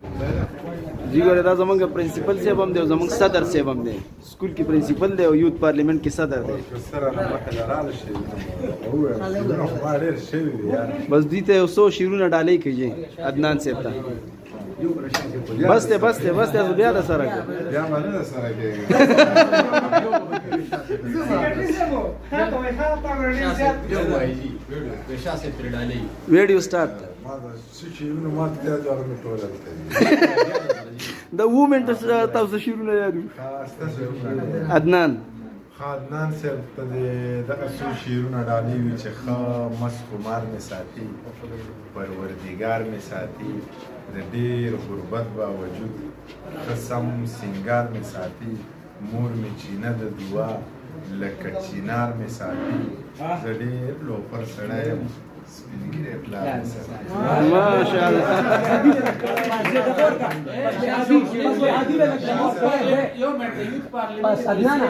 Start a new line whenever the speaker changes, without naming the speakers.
जी ګوره دا زمونږ پرنسپل صاحب هم دی او زمونږ صدر صاحب هم دی سکول کې پرنسپل دی او یوت پارلیمنت کې صدر دی بس دوی ته یو څو شعرونه ډالۍ کړي عدنان صاحب ته بس ته بیا د سره ویډیو سٹارټ د وومنټ تاسو شعرونه یادو عدنان
صاحب ته دغه څو شعرونه ډالۍ وي چې ښه مست خمار مې ساتي پروردګار مې ساتي د ډېر غربت باوجود ښه سم سینګار مې ساتي مور مې چینه د دعا لکه چینار مې ساتي زه ډېر لوفر سړی یم سپین ږیری پلار مې ساتي
ماشاءالله
عدنان